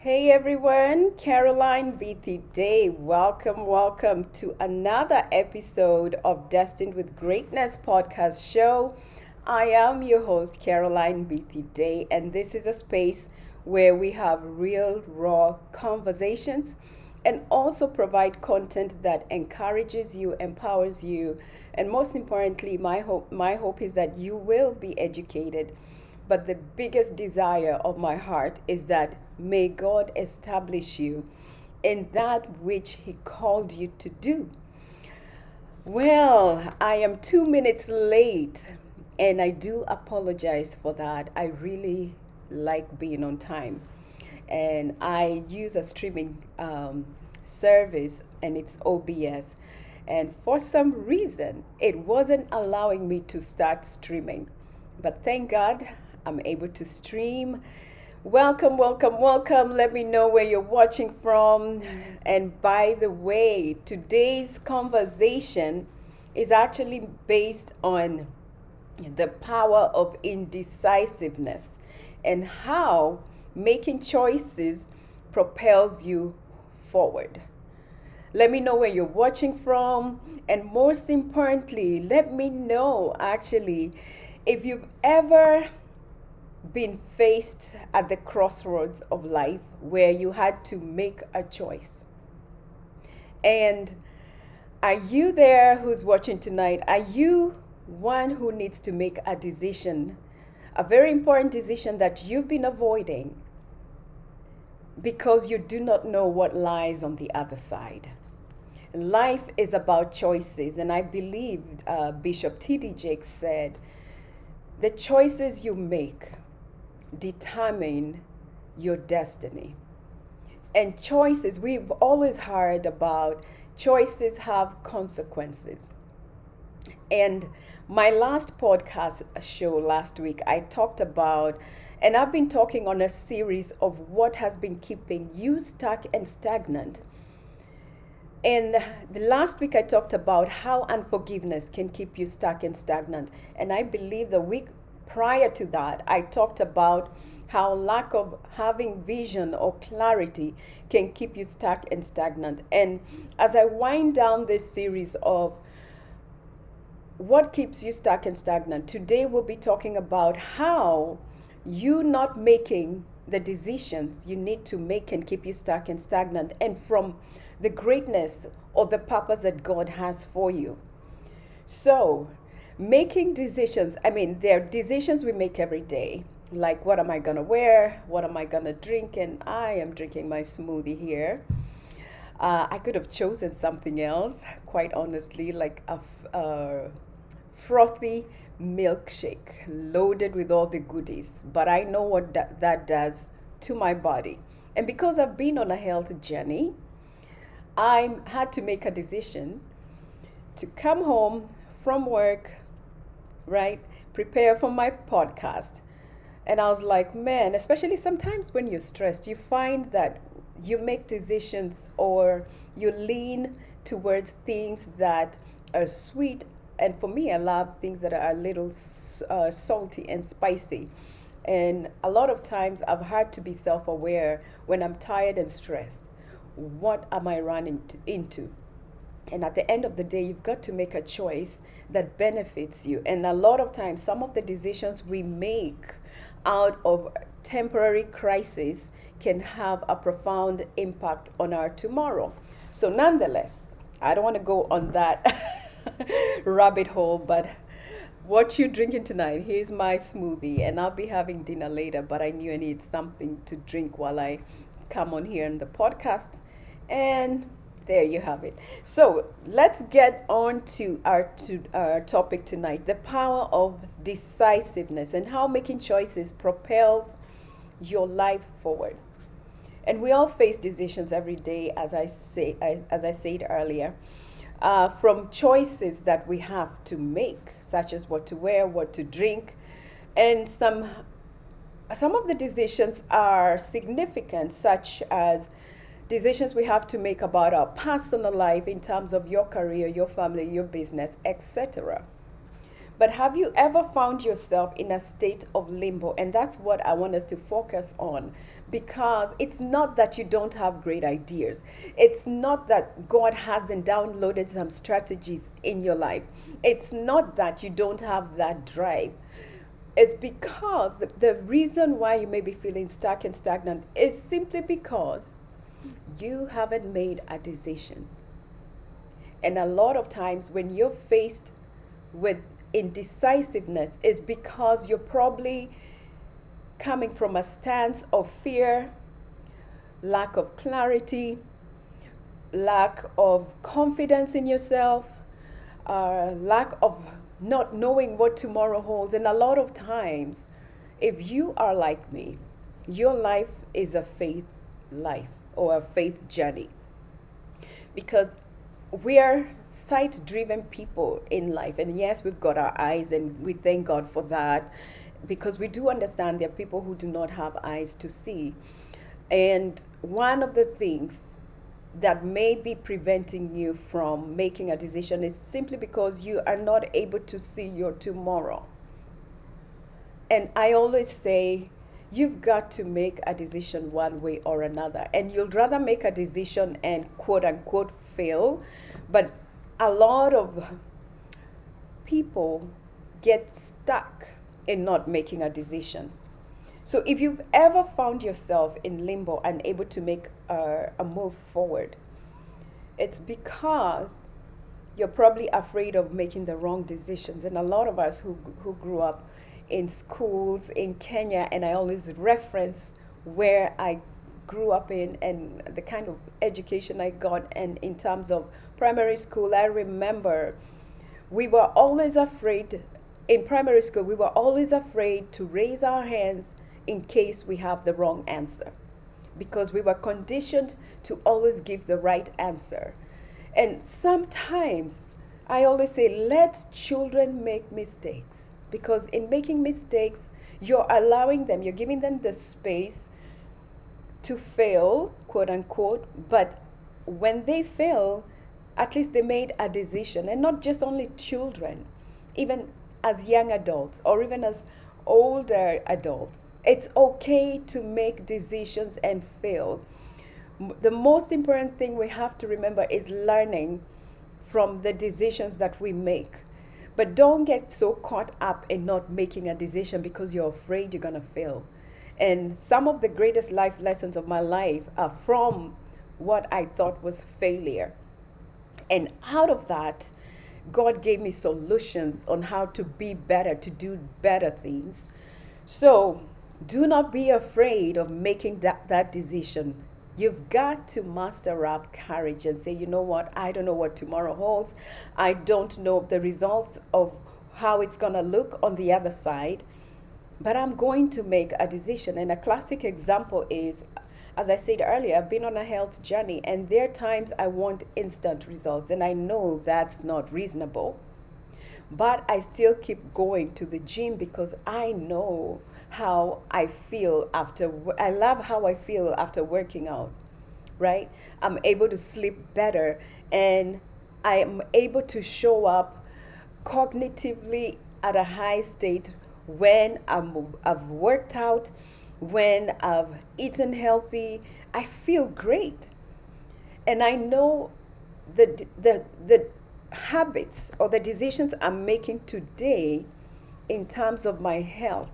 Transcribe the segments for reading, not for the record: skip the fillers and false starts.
Hey everyone, Caroline Beatty Day. Welcome to another episode of Destined with Greatness podcast show. I am your host, Caroline Beatty Day, and this is a space where we have real, raw conversations and also provide content that encourages you, empowers you, and most importantly, my hope is that you will be educated. But the biggest desire of my heart is that may God establish you in that which He called you to do. Well, I am 2 minutes late and I do apologize for that. I really like being on time. And I use a streaming service and it's OBS. And for some reason, it wasn't allowing me to start streaming. But thank God I'm able to stream. Welcome. Let me know where you're watching from. And by the way, today's conversation is actually based on the power of indecisiveness and how making choices propels you forward. Let me know where you're watching from, and most importantly, let me know actually if you've ever been faced at the crossroads of life where you had to make a choice. And are you there who's watching tonight? Are you one who needs to make a decision, a very important decision that you've been avoiding because you do not know what lies on the other side? Life is about choices, and I believe Bishop T.D. Jakes said, the choices you make determine your destiny. And choices, we've always heard about choices have consequences. And my last podcast show last week, I talked about, and I've been talking on a series of what has been keeping you stuck and stagnant. And the last week I talked about how unforgiveness can keep you stuck and stagnant. And I believe the week prior to that, I talked about how lack of having vision or clarity can keep you stuck and stagnant. And as I wind down this series of what keeps you stuck and stagnant, today we'll be talking about how you not making the decisions you need to make can keep you stuck and stagnant, and from the greatness or the purpose that God has for you. So, making decisions, there are decisions we make every day. Like, what am I going to wear? What am I going to drink? And I am drinking my smoothie here. I could have chosen something else, quite honestly, like a frothy milkshake loaded with all the goodies. But I know what that does to my body. And because I've been on a health journey, I had to make a decision to come home from work, right? Prepare for my podcast. And I was like, man, especially sometimes when you're stressed, you find that you make decisions or you lean towards things that are sweet. And for me, I love things that are a little salty and spicy. And a lot of times I've had to be self-aware when I'm tired and stressed. What am I running into? And at the end of the day, you've got to make a choice that benefits you. And a lot of times, some of the decisions we make out of temporary crisis can have a profound impact on our tomorrow. So nonetheless, I don't want to go on that rabbit hole, but what you drinking tonight? Here's my smoothie, and I'll be having dinner later, but I knew I need something to drink while I come on here in the podcast. And there you have it. So let's get on to our topic tonight, the power of decisiveness and how making choices propels your life forward. And we all face decisions every day, as I said earlier, from choices that we have to make, such as what to wear, what to drink, and some of the decisions are significant, such as decisions we have to make about our personal life in terms of your career, your family, your business, etc. But have you ever found yourself in a state of limbo? And that's what I want us to focus on, because it's not that you don't have great ideas. It's not that God hasn't downloaded some strategies in your life. It's not that you don't have that drive. It's because the reason why you may be feeling stuck and stagnant is simply because you haven't made a decision. And a lot of times when you're faced with indecisiveness is because you're probably coming from a stance of fear, lack of clarity, lack of confidence in yourself, lack of not knowing what tomorrow holds. And a lot of times, if you are like me, your life is a faith life or a faith journey, because we are sight driven people in life. And yes, we've got our eyes, and we thank God for that, because we do understand there are people who do not have eyes to see. And one of the things that may be preventing you from making a decision is simply because you are not able to see your tomorrow. And I always say, you've got to make a decision one way or another. And you'd rather make a decision and quote unquote fail. But a lot of people get stuck in not making a decision. So if you've ever found yourself in limbo, unable to make a move forward, it's because you're probably afraid of making the wrong decisions. And a lot of us who grew up in schools in Kenya, and I always reference where I grew up in and the kind of education I got, and in terms of primary school, I remember we were always afraid. In primary school, we were always afraid to raise our hands in case we have the wrong answer, because we were conditioned to always give the right answer. And sometimes I always say, let children make mistakes, because in making mistakes, you're allowing them, you're giving them the space to fail, quote unquote. But when they fail, at least they made a decision. And not just only children, even as young adults or even as older adults, it's okay to make decisions and fail. The most important thing we have to remember is learning from the decisions that we make. But don't get so caught up in not making a decision because you're afraid you're going to fail. And some of the greatest life lessons of my life are from what I thought was failure. And out of that, God gave me solutions on how to be better, to do better things. So do not be afraid of making that decision. You've got to muster up courage and say, you know what, I don't know what tomorrow holds. I don't know the results of how it's going to look on the other side, but I'm going to make a decision. And a classic example is, as I said earlier, I've been on a health journey, and there are times I want instant results, and I know that's not reasonable. But I still keep going to the gym because I know how I feel I love how I feel after working out, right? I'm able to sleep better, and I am able to show up cognitively at a high state when I've worked out, when I've eaten healthy. I feel great. And I know the habits or the decisions I'm making today in terms of my health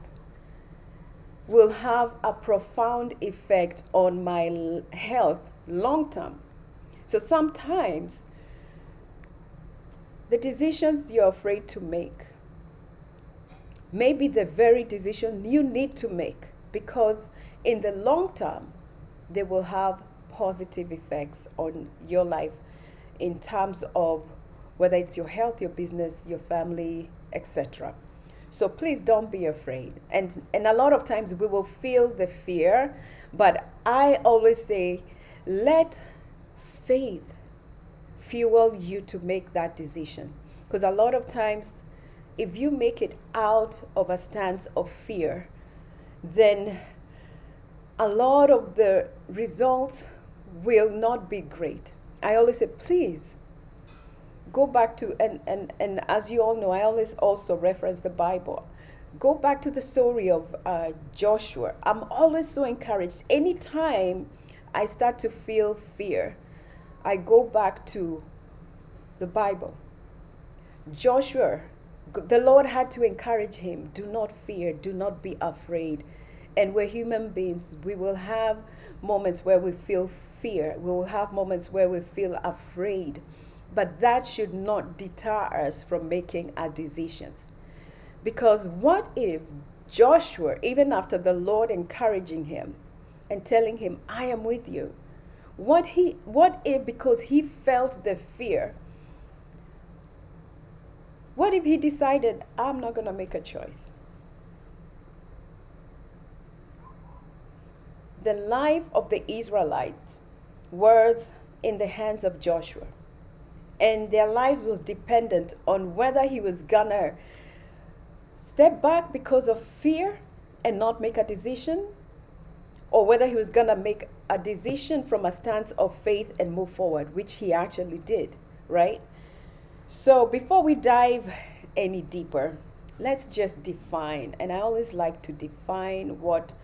will have a profound effect on my health long term. So sometimes the decisions you're afraid to make may be the very decision you need to make, because in the long term, they will have positive effects on your life in terms of whether it's your health, your business, your family, etc. So please don't be afraid. And a lot of times we will feel the fear, but I always say, let faith fuel you to make that decision. Because a lot of times, if you make it out of a stance of fear, then a lot of the results will not be great. I always say, please Go back to, and as you all know, I always also reference the Bible. Go back to the story of Joshua. I'm always so encouraged. Anytime I start to feel fear, I go back to the Bible. Joshua, the Lord had to encourage him, do not fear, do not be afraid. And we're human beings. We will have moments where we feel fear. We will have moments where we feel afraid. But that should not deter us from making our decisions. Because what if Joshua, even after the Lord encouraging him and telling him, I am with you, what if because he felt the fear, what if he decided, I'm not going to make a choice? The life of the Israelites was in the hands of Joshua. And their lives was dependent on whether he was gonna step back because of fear and not make a decision, or whether he was gonna make a decision from a stance of faith and move forward, which he actually did, right? So before we dive any deeper, let's just define, and I always like to define what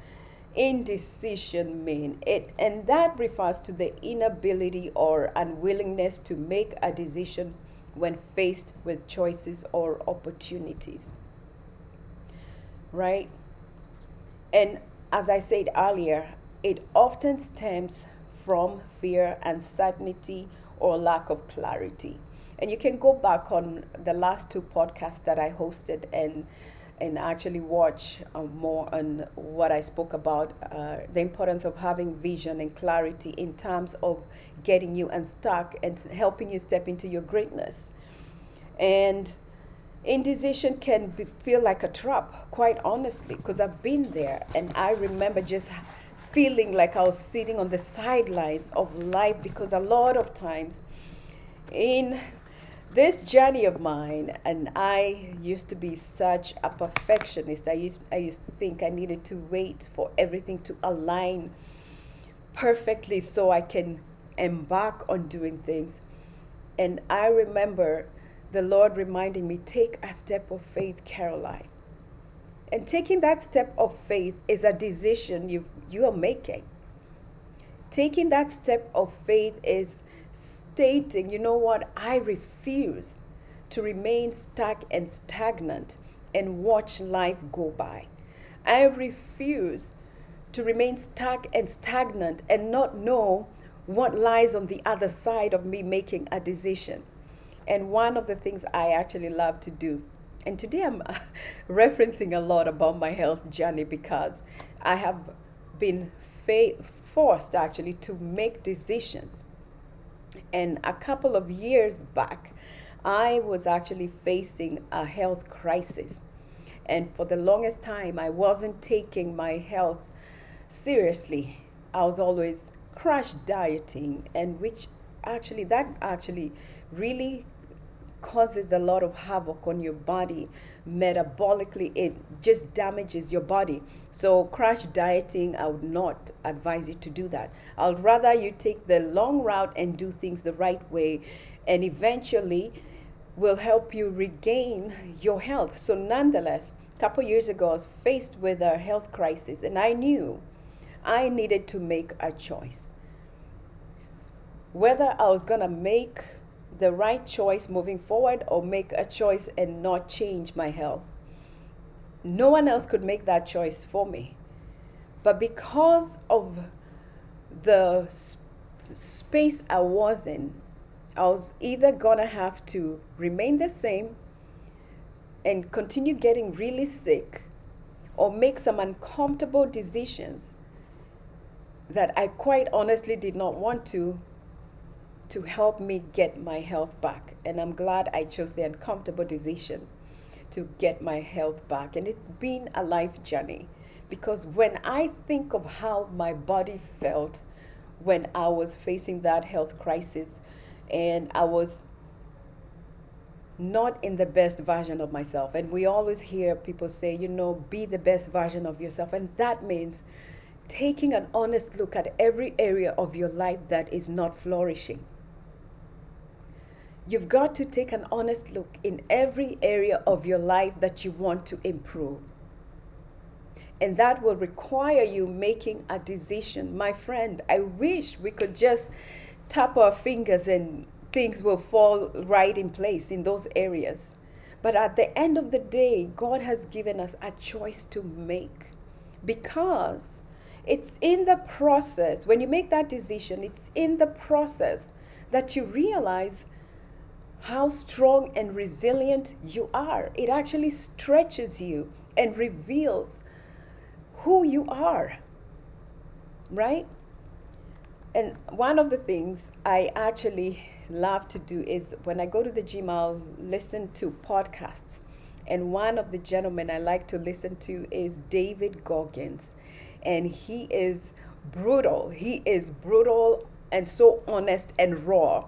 indecision mean it, and that refers to the inability or unwillingness to make a decision when faced with choices or opportunities, right? And as I said earlier, it often stems from fear, uncertainty, or lack of clarity. And you can go back on the last two podcasts that I hosted and actually watch more on what I spoke about, the importance of having vision and clarity in terms of getting you unstuck and helping you step into your greatness. And indecision can feel like a trap, quite honestly, because I've been there, and I remember just feeling like I was sitting on the sidelines of life, because a lot of times in this journey of mine, and I used to be such a perfectionist. I used to think I needed to wait for everything to align perfectly so I can embark on doing things. And I remember the Lord reminding me, take a step of faith, Caroline. And taking that step of faith is a decision you are making. Taking that step of faith is stating, you know what, I refuse to remain stuck and stagnant and watch life go by. I refuse to remain stuck and stagnant and not know what lies on the other side of me making a decision. And one of the things I actually love to do, and today I'm referencing a lot about my health journey, because I have been forced actually to make decisions. And a couple of years back, I was actually facing a health crisis. And for the longest time, I wasn't taking my health seriously. I was always crash dieting, and that actually really causes a lot of havoc on your body. Metabolically, it just damages your body. So crash dieting, I would not advise you to do that. I'd rather you take the long route and do things the right way, and eventually will help you regain your health. So nonetheless, a couple years ago, I was faced with a health crisis, and I knew I needed to make a choice. Whether I was gonna make the right choice moving forward or make a choice and not change my health. No one else could make that choice for me. But because of the space I was in, I was either gonna have to remain the same and continue getting really sick, or make some uncomfortable decisions that I quite honestly did not want to help me get my health back. And I'm glad I chose the uncomfortable decision to get my health back. And it's been a life journey, because when I think of how my body felt when I was facing that health crisis, and I was not in the best version of myself. And we always hear people say, be the best version of yourself. And that means taking an honest look at every area of your life that is not flourishing. You've got to take an honest look in every area of your life that you want to improve. And that will require you making a decision. My friend, I wish we could just tap our fingers and things will fall right in place in those areas. But at the end of the day, God has given us a choice to make, because it's in the process, when you make that decision, it's in the process that you realize how strong and resilient you are. It actually stretches you and reveals who you are, right? And one of the things I actually love to do is when I go to the gym, I'll listen to podcasts. And one of the gentlemen I like to listen to is David Goggins. And he is brutal. He is brutal and so honest and raw.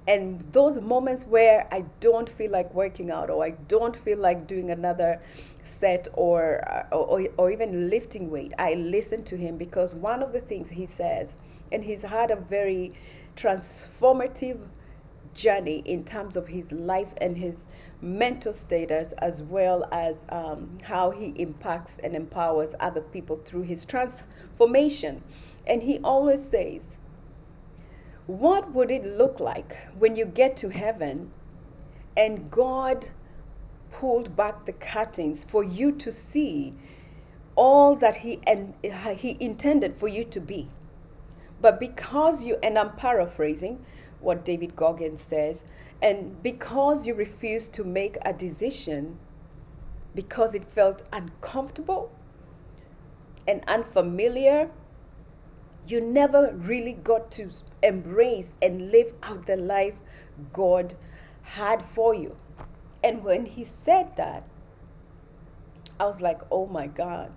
And those moments where I don't feel like working out, or I don't feel like doing another set, or even lifting weight, I listen to him, because one of the things he says, and he's had a very transformative journey in terms of his life and his mental status, as well as how he impacts and empowers other people through his transformation. And he always says, what would it look like when you get to heaven and God pulled back the curtains for you to see all that he intended for you to be? But because you, and I'm paraphrasing what David Goggins says, and because you refused to make a decision because it felt uncomfortable and unfamiliar, you never really got to embrace and live out the life God had for you. And when he said that, I was like, oh my God.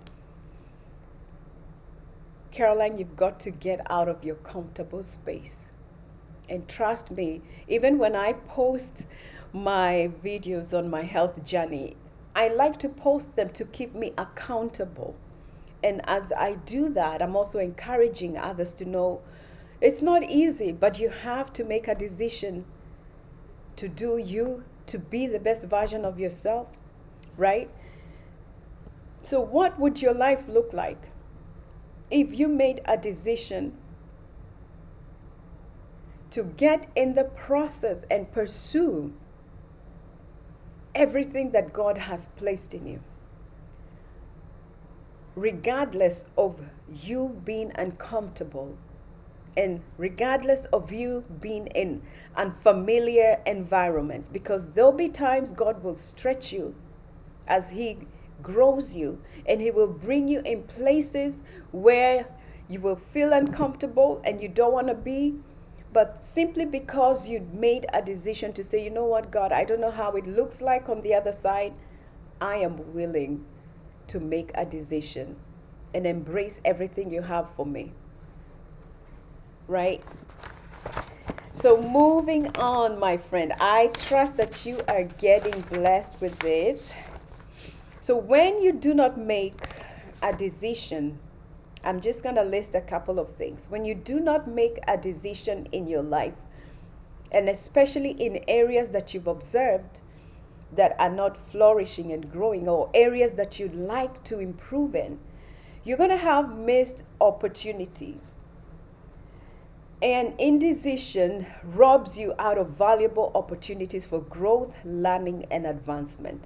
Caroline, you've got to get out of your comfortable space. And trust me, even when I post my videos on my health journey, I like to post them to keep me accountable. And as I do that, I'm also encouraging others to know it's not easy, but you have to make a decision to do you, to be the best version of yourself, right? So what would your life look like if you made a decision to get in the process and pursue everything that God has placed in you? Regardless of you being uncomfortable, and regardless of you being in unfamiliar environments, because there'll be times God will stretch you as he grows you, and he will bring you in places where you will feel uncomfortable and you don't want to be. But simply because you made a decision to say, you know what, God, I don't know how it looks like on the other side, I am willing to make a decision and embrace everything you have for me, right? So moving on, my friend, I trust that you are getting blessed with this. So when you do not make a decision, I'm just going to list a couple of things. When you do not make a decision in your life, and especially in areas that you've observed that are not flourishing and growing, or areas that you'd like to improve in, you're going to have missed opportunities. And indecision robs you out of valuable opportunities for growth, learning, and advancement.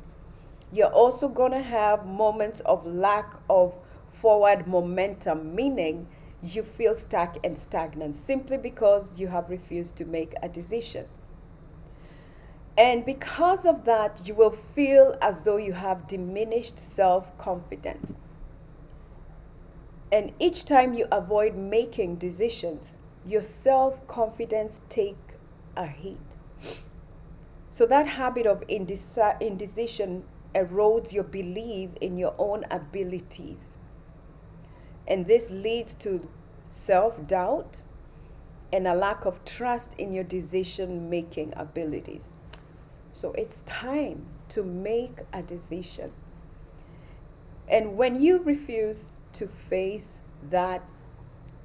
You're also going to have moments of lack of forward momentum, meaning you feel stuck and stagnant simply because you have refused to make a decision. And because of that, you will feel as though you have diminished self-confidence. And each time you avoid making decisions, your self-confidence take a hit. So that habit of indecision erodes your belief in your own abilities. And this leads to self-doubt and a lack of trust in your decision-making abilities. So it's time to make a decision. And when you refuse to face that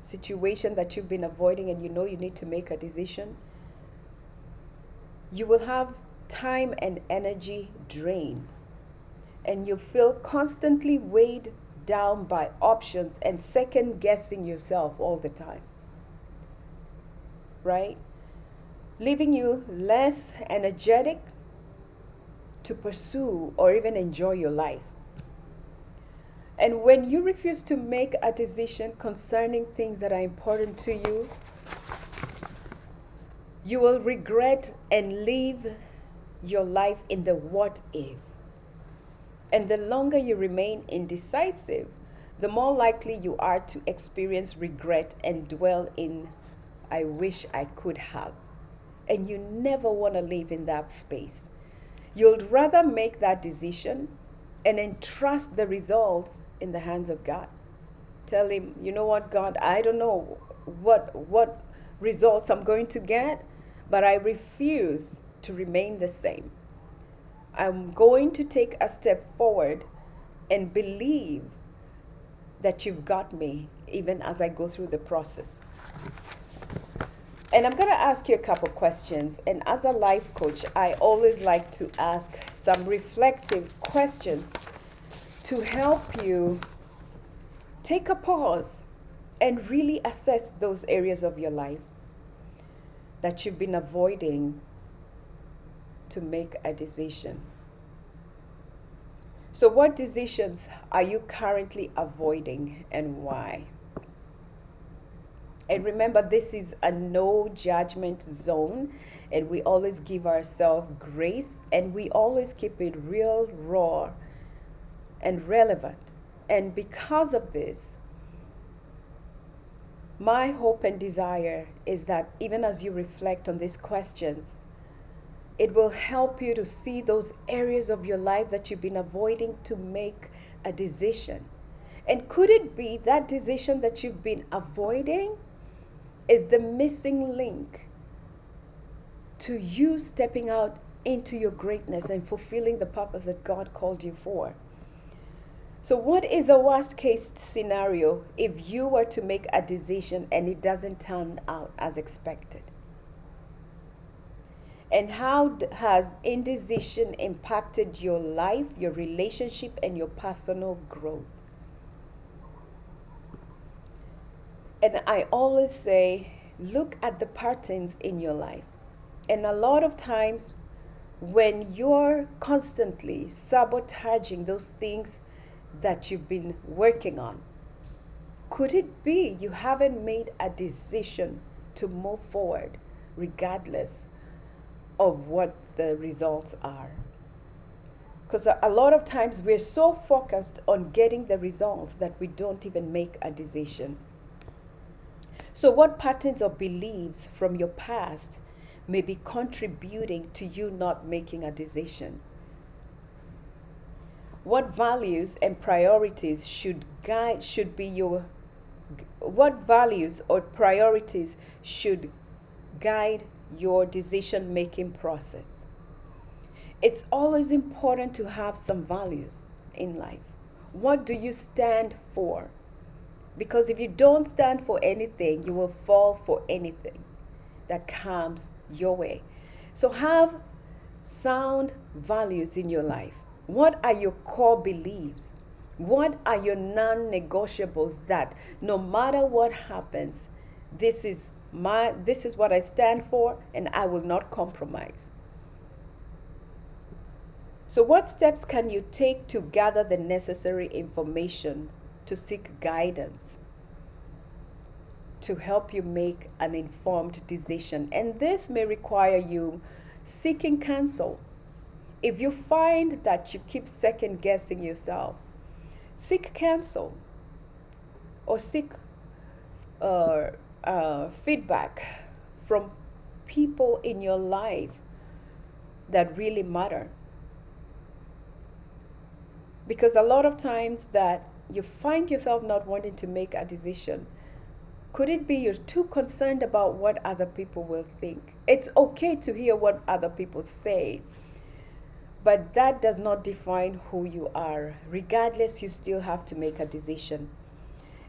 situation that you've been avoiding, and you know you need to make a decision, You will have time and energy drain, and you feel constantly weighed down by options and second guessing yourself all the time, right? Leaving you less energetic to pursue or even enjoy your life. And when you refuse to make a decision concerning things that are important to you, you will regret and live your life in the what if. And the longer you remain indecisive, the more likely you are to experience regret and dwell in, I wish I could have. And you never want to live in that space. You'd rather make that decision and entrust the results in the hands of God. Tell him, you know what, God, I don't know what results I'm going to get, but I refuse to remain the same. I'm going to take a step forward and believe that you've got me even as I go through the process. And I'm going to ask you a couple questions. And as a life coach, I always like to ask some reflective questions to help you take a pause and really assess those areas of your life that you've been avoiding to make a decision. So, what decisions are you currently avoiding and why? And remember, this is a no judgment zone, and we always give ourselves grace, and we always keep it real, raw, and relevant. And because of this, my hope and desire is that even as you reflect on these questions, it will help you to see those areas of your life that you've been avoiding to make a decision. And could it be that decision that you've been avoiding is the missing link to you stepping out into your greatness and fulfilling the purpose that God called you for? So what is the worst case scenario if you were to make a decision and it doesn't turn out as expected? And how has indecision impacted your life, your relationship, and your personal growth? And I always say, look at the patterns in your life. And a lot of times, when you're constantly sabotaging those things that you've been working on, could it be you haven't made a decision to move forward regardless of what the results are? Because a lot of times we're so focused on getting the results that we don't even make a decision. So what patterns or beliefs from your past may be contributing to you not making a decision? What values and priorities what values or priorities should guide your decision-making process? It's always important to have some values in life. What do you stand for? Because if you don't stand for anything, you will fall for anything that comes your way. So have sound values in your life. What are your core beliefs? What are your non-negotiables that no matter what happens, this is what I stand for, and I will not compromise? So what steps can you take to gather the necessary information to seek guidance to help you make an informed decision? And this may require you seeking counsel. If you find that you keep second guessing yourself, seek counsel or seek feedback from people in your life that really matter. Because a lot of times that you find yourself not wanting to make a decision, could it be you're too concerned about what other people will think? It's okay to hear what other people say, but that does not define who you are. Regardless, you still have to make a decision.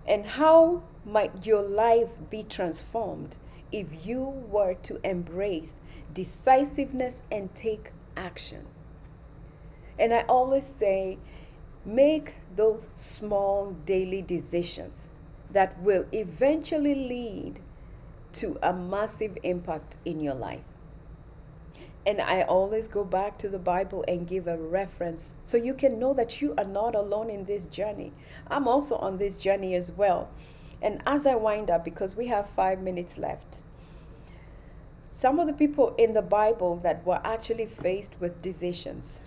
And how might your life be transformed if you were to embrace decisiveness and take action. And I always say, make those small daily decisions that will eventually lead to a massive impact in your life. And I always go back to the Bible and give a reference so you can know that you are not alone in this journey. I'm also on this journey as well. And as I wind up, because we have 5 minutes left, some of the people in the Bible that were actually faced with decisions,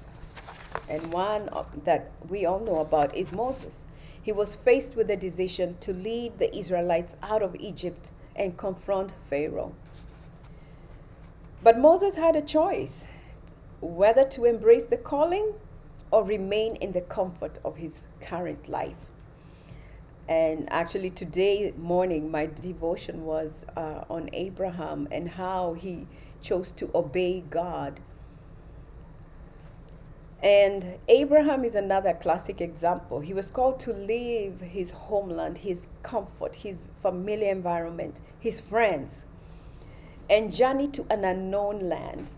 and one that we all know about is Moses. He was faced with a decision to lead the Israelites out of Egypt and confront Pharaoh. But Moses had a choice whether to embrace the calling or remain in the comfort of his current life. And actually, today morning, my devotion was on Abraham and how he chose to obey God. And Abraham is another classic example. He was called to leave his homeland, his comfort, his familiar environment, his friends, and journey to an unknown land.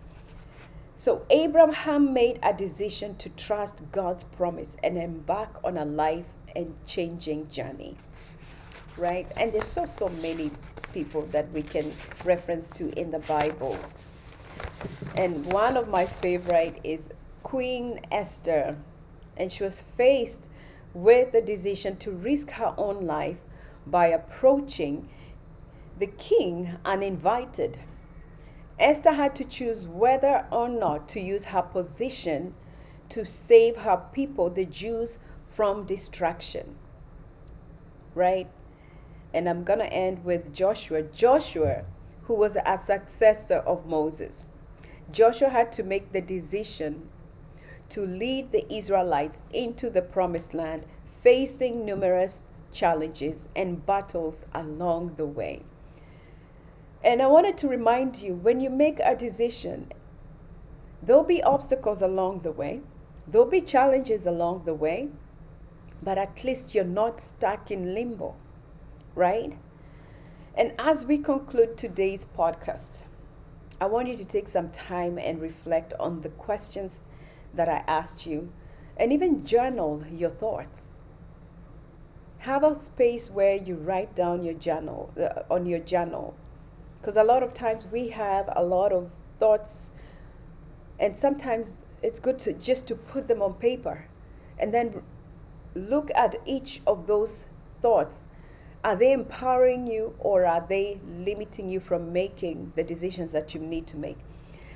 So Abraham made a decision to trust God's promise and embark on a life and changing journey, right? And there's so many people that we can reference to in the Bible. And one of my favorite is Queen Esther, and she was faced with the decision to risk her own life by approaching the king uninvited. Esther had to choose whether or not to use her position to save her people, the Jews, from destruction, right? And I'm going to end with Joshua, who was a successor of Moses. Joshua had to make the decision to lead the Israelites into the promised land, facing numerous challenges and battles along the way. And I wanted to remind you, when you make a decision, there'll be obstacles along the way, there'll be challenges along the way, but at least you're not stuck in limbo, right? And as we conclude today's podcast, I want you to take some time and reflect on the questions that I asked you, and even journal your thoughts. Have a space where you write down your journal, on your journal, because a lot of times we have a lot of thoughts, and sometimes it's good to just to put them on paper and then look at each of those thoughts. Are they empowering you, or are they limiting you from making the decisions that you need to make?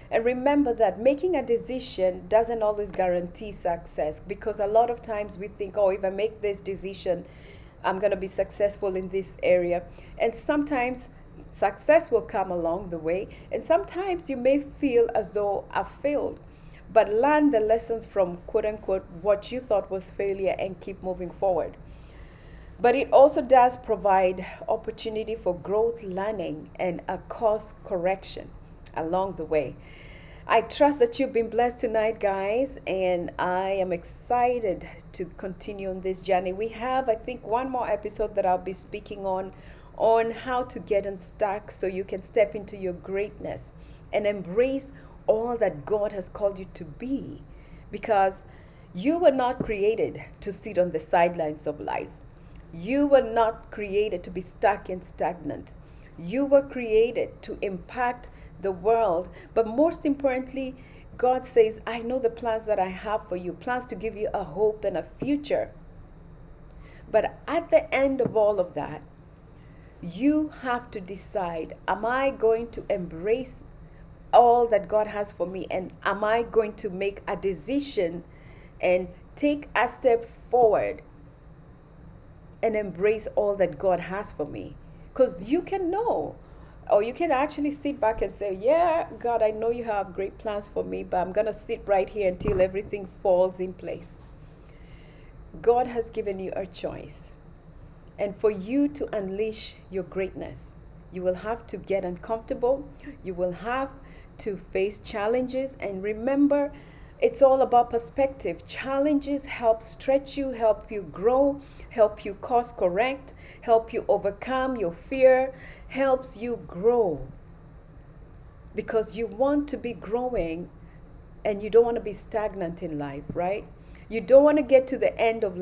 And remember that making a decision doesn't always guarantee success, because a lot of times we think, oh, if I make this decision, I'm going to be successful in this area. And sometimes success will come along the way. And sometimes you may feel as though I've failed. But learn the lessons from, quote unquote, what you thought was failure and keep moving forward. But it also does provide opportunity for growth, learning, and a course correction along the way. I trust that you've been blessed tonight, guys, and I am excited to continue on this journey. We have, I think, one more episode that I'll be speaking on how to get unstuck so you can step into your greatness and embrace all that God has called you to be, because you were not created to sit on the sidelines of life. You were not created to be stuck and stagnant. You were created to impact the world. But most importantly, God says, I know the plans that I have for you, plans to give you a hope and a future. But at the end of all of that, you have to decide, am I going to embrace all that God has for me? And am I going to make a decision and take a step forward and embrace all that God has for me? Because you can know, or you can actually sit back and say, yeah, God, I know you have great plans for me, but I'm going to sit right here until everything falls in place. God has given you a choice. And for you to unleash your greatness, you will have to get uncomfortable. You will have to face challenges. And remember, It's all about perspective. Challenges help stretch you, help you grow, help you course correct, help you overcome your fear, helps you grow. Because you want to be growing and you don't want to be stagnant in life, right? You don't want to get to the end of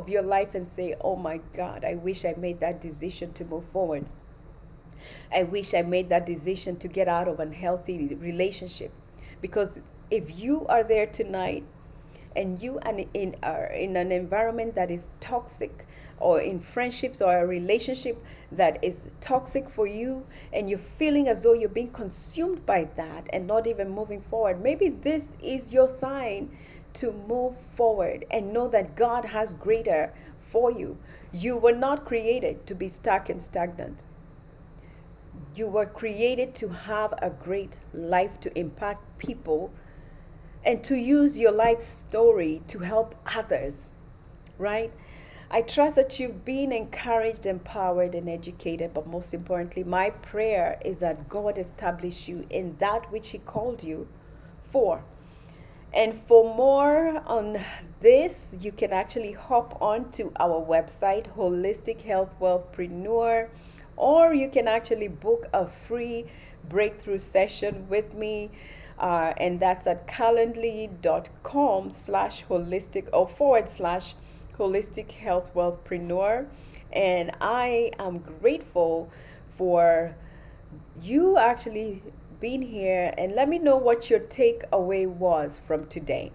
your life and say, "Oh my God, I wish I made that decision to move forward. I wish I made that decision to get out of an unhealthy relationship." Because if you are there tonight and you are in an environment that is toxic, or in friendships or a relationship that is toxic for you, and you're feeling as though you're being consumed by that and not even moving forward, maybe this is your sign to move forward and know that God has greater for you. You were not created to be stuck and stagnant. You were created to have a great life, to impact people, and to use your life story to help others, right? I trust that you've been encouraged, empowered, and educated, but most importantly, my prayer is that God establish you in that which He called you for. And for more on this, you can actually hop on to our website, Holistic Health Wealthpreneur, or you can actually book a free breakthrough session with me. And that's at calendly.com/holistic or /holistic health wealthpreneur. And I am grateful for you actually being here, and let me know what your takeaway was from today.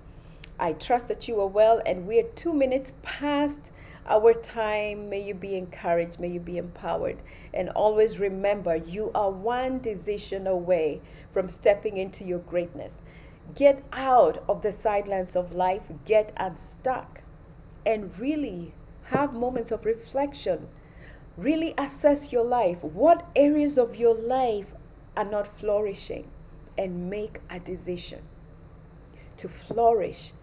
I trust that you are well, and we are 2 minutes past our time. May you be encouraged, may you be empowered, and always remember you are one decision away from stepping into your greatness. Get out of the sidelines of life, get unstuck, and really have moments of reflection. Really assess your life. What areas of your life are not flourishing? And make a decision to flourish.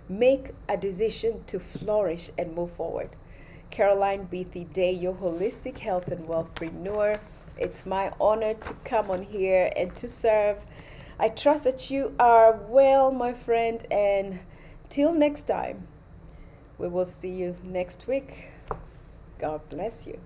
Make a decision to flourish and move forward. Caroline Beatty Day, your holistic health and wealthpreneur. It's my honor to come on here and to serve. I trust that you are well, my friend, and till next time, we will see you next week. God bless you.